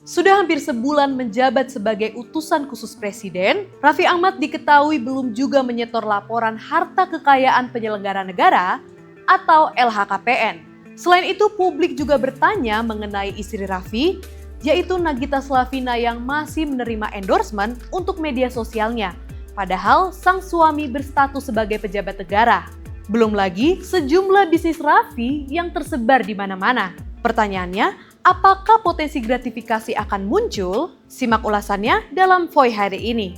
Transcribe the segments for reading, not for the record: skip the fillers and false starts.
Sudah hampir sebulan menjabat sebagai utusan khusus Presiden, Raffi Ahmad diketahui belum juga menyetor laporan harta kekayaan penyelenggara negara atau LHKPN. Selain itu, publik juga bertanya mengenai istri Raffi, yaitu Nagita Slavina yang masih menerima endorsement untuk media sosialnya. Padahal sang suami berstatus sebagai pejabat negara. Belum lagi sejumlah bisnis Raffi yang tersebar di mana-mana. Pertanyaannya, apakah potensi gratifikasi akan muncul? Simak ulasannya dalam Voy hari ini.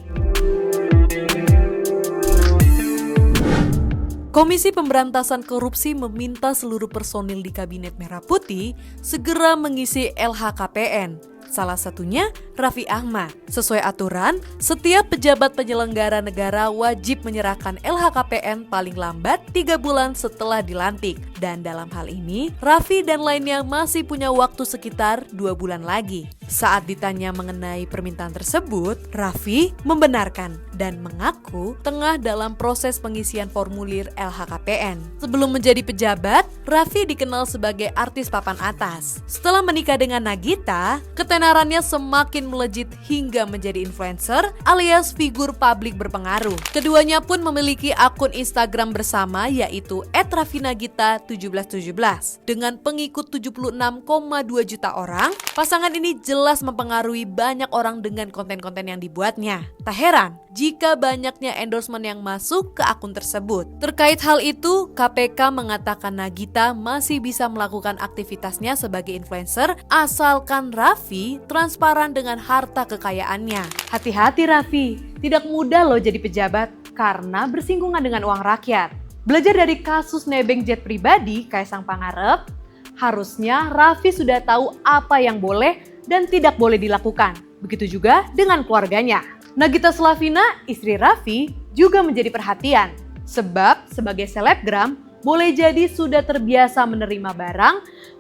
Komisi Pemberantasan Korupsi meminta seluruh personil di Kabinet Merah Putih segera mengisi LHKPN. Salah satunya Raffi Ahmad. Sesuai aturan, setiap pejabat penyelenggara negara wajib menyerahkan LHKPN paling lambat 3 bulan setelah dilantik. Dan dalam hal ini, Raffi dan lainnya masih punya waktu sekitar 2 bulan lagi. Saat ditanya mengenai permintaan tersebut, Raffi membenarkan dan mengaku tengah dalam proses pengisian formulir LHKPN. Sebelum menjadi pejabat, Raffi dikenal sebagai artis papan atas. Setelah menikah dengan Nagita, ketenarannya semakin melejit hingga menjadi influencer alias figur publik berpengaruh. Keduanya pun memiliki akun Instagram bersama yaitu @raffinagita1717. Dengan pengikut 76,2 juta orang, pasangan ini jelas mempengaruhi banyak orang dengan konten-konten yang dibuatnya. Tak heran jika banyaknya endorsement yang masuk ke akun tersebut. Terkait hal itu, KPK mengatakan Nagita masih bisa melakukan aktivitasnya sebagai influencer asalkan Raffi transparan dengan harta kekayaannya. Hati-hati Raffi, tidak mudah loh jadi pejabat karena bersinggungan dengan uang rakyat. Belajar dari kasus nebeng jet pribadi Kaisang Pangarep, harusnya Raffi sudah tahu apa yang boleh dan tidak boleh dilakukan. Begitu juga dengan keluarganya. Nagita Slavina, istri Raffi, juga menjadi perhatian. Sebab sebagai selebgram, boleh jadi sudah terbiasa menerima barang,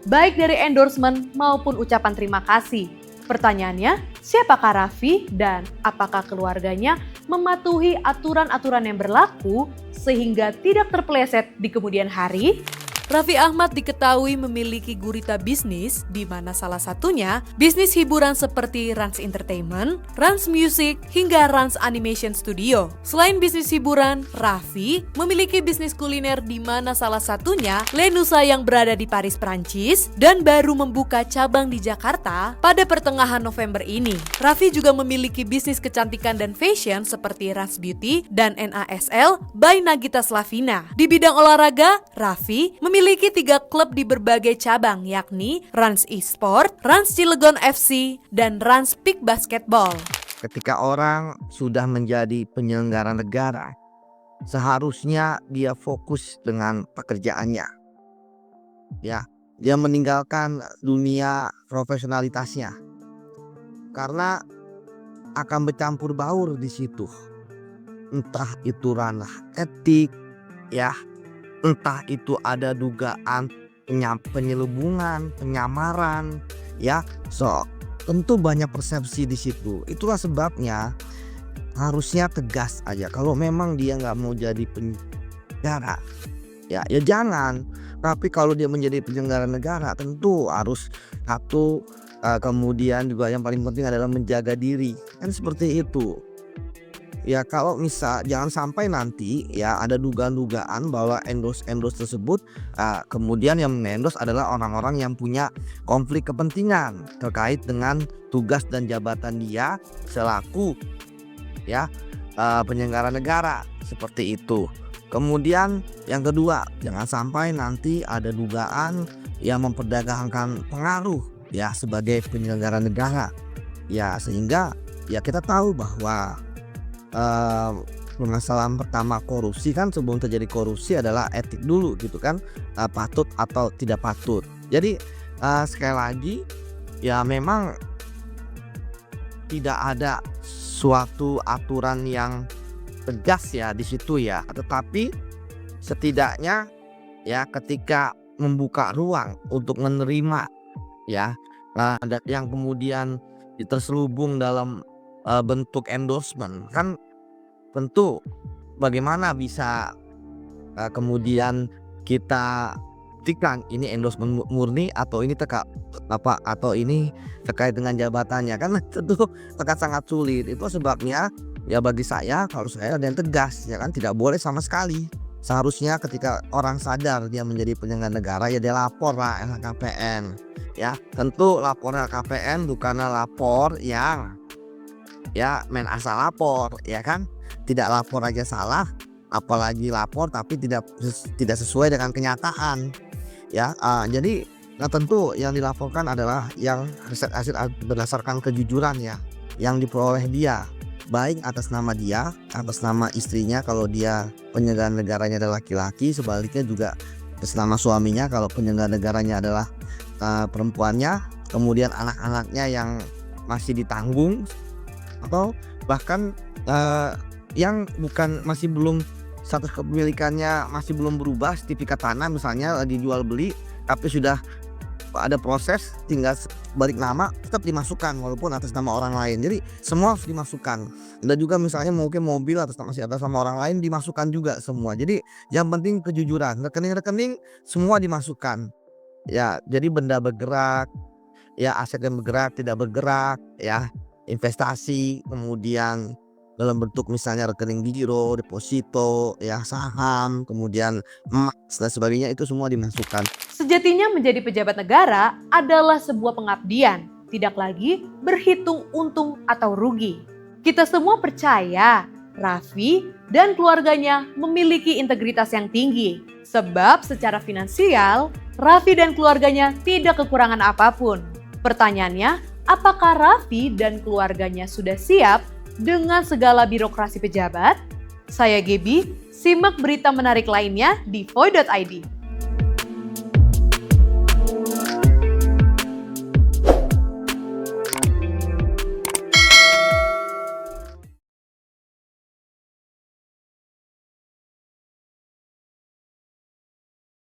baik dari endorsement maupun ucapan terima kasih. Pertanyaannya, siapakah Raffi dan apakah keluarganya mematuhi aturan-aturan yang berlaku sehingga tidak terpeleset di kemudian hari? Raffi Ahmad diketahui memiliki gurita bisnis di mana salah satunya bisnis hiburan seperti Rans Entertainment, Rans Music, hingga Rans Animation Studio. Selain bisnis hiburan, Raffi memiliki bisnis kuliner di mana salah satunya Le Nusa yang berada di Paris, Prancis dan baru membuka cabang di Jakarta pada pertengahan November ini. Raffi juga memiliki bisnis kecantikan dan fashion seperti Rans Beauty dan NASL by Nagita Slavina. Di bidang olahraga, Raffi memiliki 3 klub di berbagai cabang yakni Rans Esport, Rans Cilegon FC, dan Rans Peak Basketball. Ketika orang sudah menjadi penyelenggara negara, seharusnya dia fokus dengan pekerjaannya. Ya, dia meninggalkan dunia profesionalitasnya. Karena akan bercampur baur di situ. Entah itu ranah etik, ya, entah itu ada dugaan penyelubungan, penyamaran, ya. Tentu banyak persepsi di situ. Itulah sebabnya harusnya tegas aja. Kalau memang dia nggak mau jadi penyelenggara, ya jangan. Tapi kalau dia menjadi penyelenggara negara, tentu harus satu. Kemudian juga yang paling penting adalah menjaga diri. Kan seperti itu. Ya kalau misal jangan sampai nanti ya ada dugaan-dugaan bahwa endorse tersebut kemudian yang mengendorse adalah orang-orang yang punya konflik kepentingan terkait dengan tugas dan jabatan dia selaku ya penyelenggara negara seperti itu. Kemudian yang kedua, jangan sampai nanti ada dugaan yang memperdagangkan pengaruh ya sebagai penyelenggara negara ya, sehingga ya kita tahu bahwa permasalahan pertama korupsi kan sebelum terjadi korupsi adalah etik dulu gitu kan, patut atau tidak patut. Jadi sekali lagi ya memang tidak ada suatu aturan yang tegas ya di situ ya, tetapi setidaknya ya ketika membuka ruang untuk menerima ya yang kemudian terselubung dalam bentuk endorsement, kan tentu bagaimana bisa kemudian kita membuktikan ini endorsement murni atau ini atau ini terkait dengan jabatannya, kan tentu akan sangat sulit. Itu sebabnya ya bagi saya, kalau saya ada yang tegas ya kan, tidak boleh sama sekali. Seharusnya ketika orang sadar dia menjadi penyelenggara negara ya dia lapor lah LHKPN. Ya, tentu lapor LHKPN bukanlah lapor yang ya main asal lapor ya kan. Tidak lapor aja salah, apalagi lapor tapi tidak sesuai dengan kenyataan. Ya, jadi tentu yang dilaporkan adalah yang hasil berdasarkan kejujuran ya yang diperoleh dia, baik atas nama dia, atas nama istrinya kalau dia penyelenggara negaranya adalah laki-laki, sebaliknya juga atas nama suaminya kalau penyelenggara negaranya adalah perempuannya, kemudian anak-anaknya yang masih ditanggung atau bahkan yang masih belum status kepemilikannya masih belum berubah, sertifikat tanah misalnya dijual beli tapi sudah ada proses tinggal balik nama, tetap dimasukkan walaupun atas nama orang lain. Jadi semua harus dimasukkan. Dan juga misalnya mungkin mobil atas nama orang lain dimasukkan juga semua. Jadi yang penting kejujuran, rekening-rekening semua dimasukkan. Ya, jadi benda bergerak, ya aset yang bergerak, tidak bergerak, ya investasi, kemudian dalam bentuk misalnya rekening giro, deposito, ya saham, kemudian emas dan sebagainya, itu semua dimasukkan. Sejatinya menjadi pejabat negara adalah sebuah pengabdian, tidak lagi berhitung untung atau rugi. Kita semua percaya Raffi dan keluarganya memiliki integritas yang tinggi, sebab secara finansial Raffi dan keluarganya tidak kekurangan apapun. Pertanyaannya, apakah Raffi dan keluarganya sudah siap dengan segala birokrasi pejabat? Saya Gebi, simak berita menarik lainnya di Voi.id.